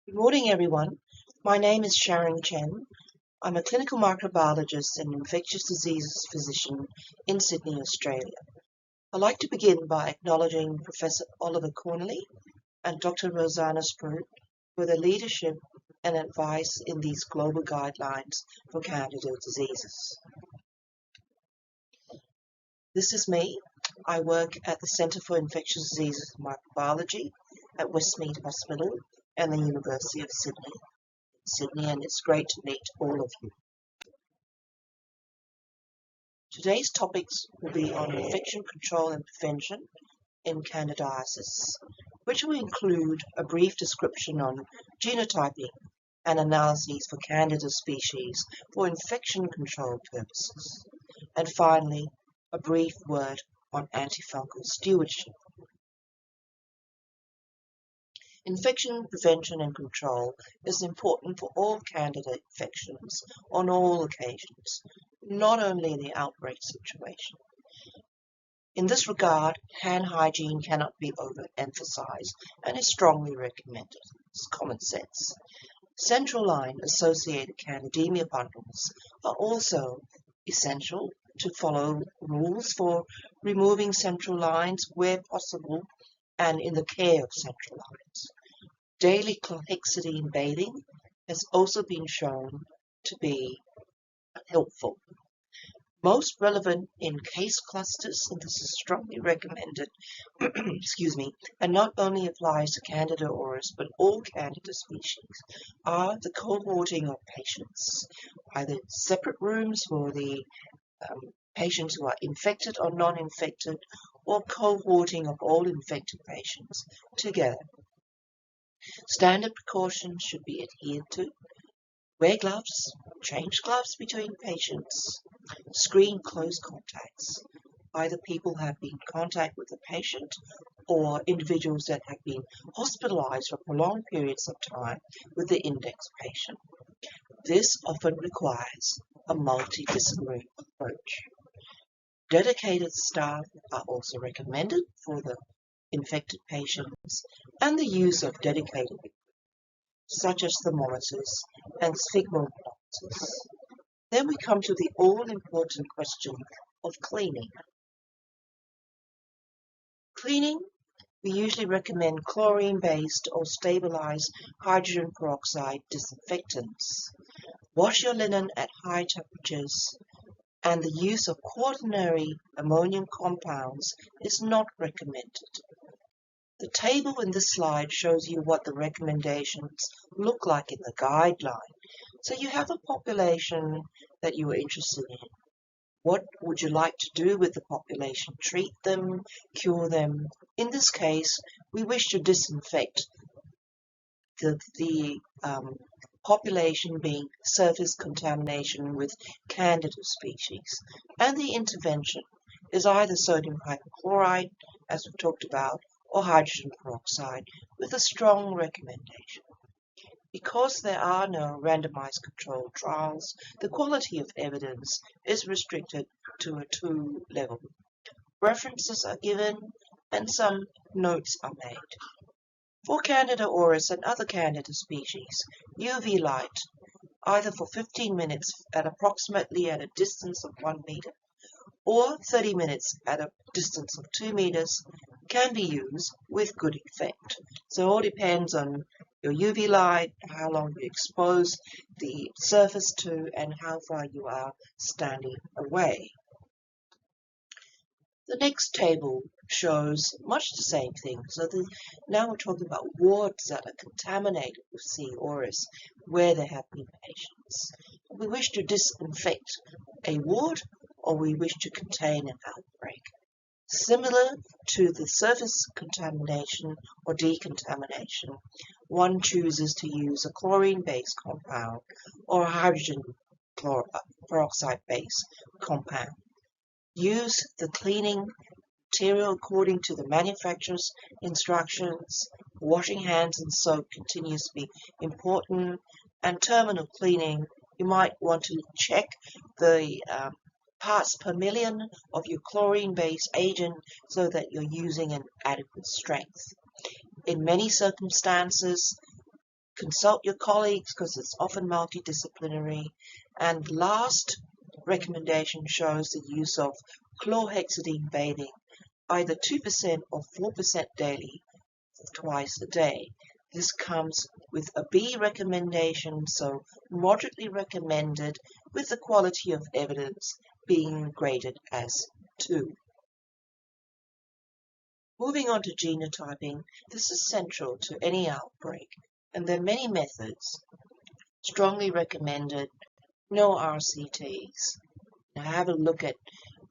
Good morning, everyone. My name is Sharon Chen. I'm a clinical microbiologist and infectious diseases physician in Sydney, Australia. I'd like to begin by acknowledging Professor Oliver Cornely and Dr. Rosanne Sprute for their leadership and advice in these global guidelines for Candida diseases. This is me. I work at the Centre for Infectious Diseases and Microbiology at Westmead Hospital and the University of Sydney, and it's great to meet all of you. Today's topics will be on infection control and prevention in Candidiasis, which will include a brief description on genotyping and analyses for Candida species for infection control purposes, and finally, a brief word on antifungal stewardship. Infection prevention and control is important for all Candida infections on all occasions, not only in the outbreak situation. In this regard, hand hygiene cannot be overemphasized and is strongly recommended. It's common sense. Central line associated Candidemia bundles are also essential to follow rules for removing central lines where possible and in the care of central lines. Daily chlorhexidine in bathing has also been shown to be helpful. Most relevant in case clusters, and this is strongly recommended, and not only applies to Candida auris, but all Candida species, are the cohorting of patients, either separate rooms for the patients who are infected or non-infected, or cohorting of all infected patients together. Standard precautions should be adhered to. Wear gloves, change gloves between patients, screen close contacts. Either people have been in contact with the patient or individuals that have been hospitalized for prolonged periods of time with the index patient. This often requires a multidisciplinary approach. Dedicated staff are also recommended for the infected patients and the use of dedicated equipment, such as thermometers and sphygmomanometers. Then we come to the all-important question of cleaning. Cleaning, we usually recommend chlorine-based or stabilized hydrogen peroxide disinfectants. Wash your linen at high temperatures, and the use of quaternary ammonium compounds is not recommended. The table in this slide shows you what the recommendations look like in the guideline. So you have a population that you are interested in. What would you like to do with the population? Treat them, cure them. In this case, we wish to disinfect the population being surface contamination with Candida species. And the intervention is either sodium hypochlorite, as we talked about, or hydrogen peroxide with a strong recommendation. Because there are no randomized controlled trials, the quality of evidence is restricted to a 2 level. References are given and some notes are made. For Candida auris and other Candida species, UV light, either for 15 minutes at approximately at a distance of 1 meter, or 30 minutes at a distance of 2 meters, can be used with good effect. So it all depends on your UV light, how long you expose the surface to, and how far you are standing away. The next table shows much the same thing. So now we're talking about wards that are contaminated with C. auris, where there have been patients. We wish to disinfect a ward, or we wish to contain an outbreak. Similar to the surface contamination or decontamination, one chooses to use a chlorine-based compound or a hydrogen peroxide-based compound. Use the cleaning material according to the manufacturer's instructions. Washing hands and soap continues to be important, and terminal cleaning, you might want to check the parts per million of your chlorine-based agent so that you're using an adequate strength. In many circumstances, Consult your colleagues because it's often multidisciplinary. And last recommendation shows the use of chlorhexidine bathing, either 2% or 4% daily, twice a day. This comes with a B recommendation, so moderately recommended, with the quality of evidence being graded as 2. Moving on to genotyping, this is central to any outbreak, and there are many methods. Strongly recommended, no RCTs. Now have a look at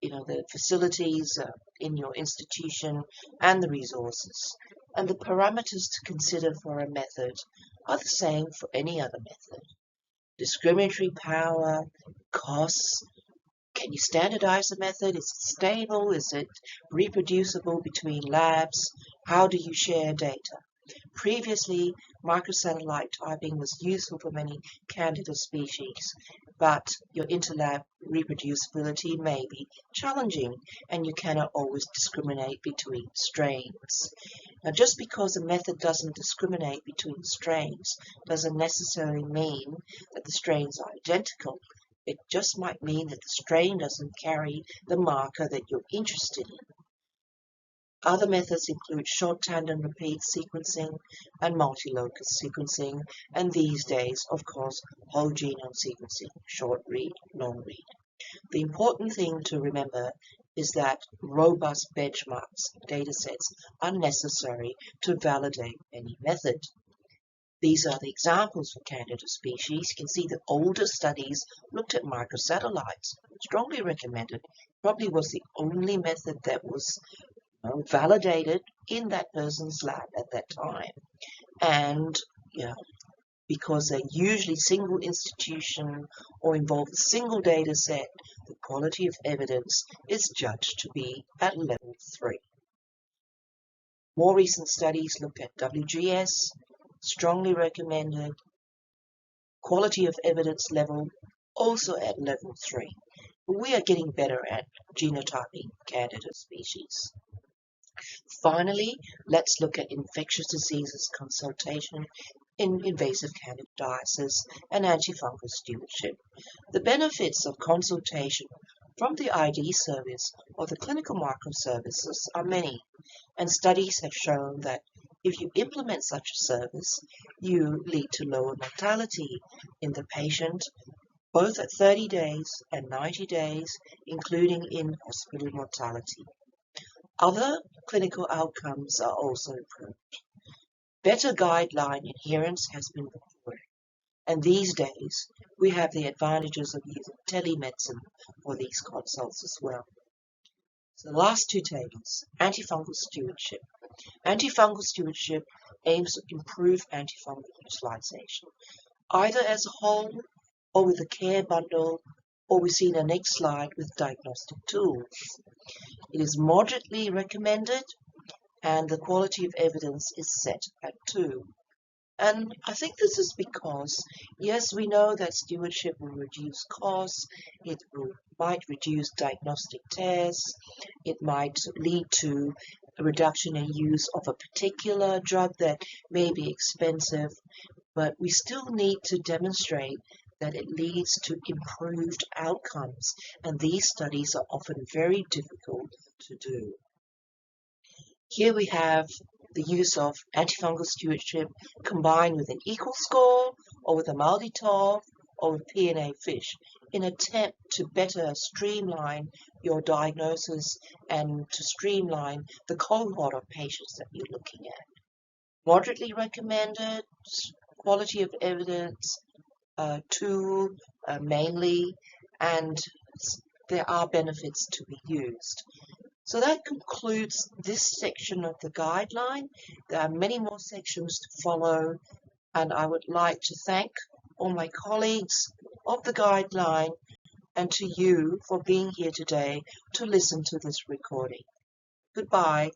the facilities in your institution and the resources. And the parameters to consider for a method are the same for any other method. Discriminatory power, costs. Can you standardize the method? Is it stable? Is it reproducible between labs? How do you share data? Previously, microsatellite typing was useful for many Candida species, but your interlab reproducibility may be challenging and you cannot always discriminate between strains. Now, just because a method doesn't discriminate between strains doesn't necessarily mean that the strains are identical. It just might mean that the strain doesn't carry the marker that you're interested in. Other methods include short tandem repeat sequencing and multi-locus sequencing, and these days, of course, whole genome sequencing, short read, long read. The important thing to remember is that robust benchmarks, datasets, are necessary to validate any method. These are the examples for Candida species. You can see that older studies looked at microsatellites. Strongly recommended. Probably was the only method that was validated in that person's lab at that time. And because they're usually single institution or involve a single data set, the quality of evidence is judged to be at level 3. More recent studies looked at WGS, strongly recommended, quality of evidence level also at level 3. But we are getting better at genotyping Candida species. Finally, let's look at infectious diseases consultation in invasive candidiasis and antifungal stewardship. The benefits of consultation from the ID service or the clinical microservices are many, and studies have shown that if you implement such a service, you lead to lower mortality in the patient, both at 30 days and 90 days, including in hospital mortality. Other clinical outcomes are also improved. Better guideline adherence has been reported, and these days we have the advantages of using telemedicine for these consults as well. So the last two tables, antifungal stewardship. Antifungal stewardship aims to improve antifungal utilization, either as a whole or with a care bundle, or we see in the next slide with diagnostic tools. It is moderately recommended, and the quality of evidence is set at 2. And I think this is because, yes, we know that stewardship will reduce costs, it might reduce diagnostic tests, it might lead to a reduction in use of a particular drug that may be expensive, but we still need to demonstrate that it leads to improved outcomes, and these studies are often very difficult to do. Here we have the use of antifungal stewardship combined with an equal score or with a multi-TOF or with PNA fish in an attempt to better streamline your diagnosis and to streamline the cohort of patients that you're looking at. Moderately recommended, quality of evidence, 2 mainly, and there are benefits to be used. So that concludes this section of the guideline. There are many more sections to follow, and I would like to thank all my colleagues of the guideline and to you for being here today to listen to this recording. Goodbye.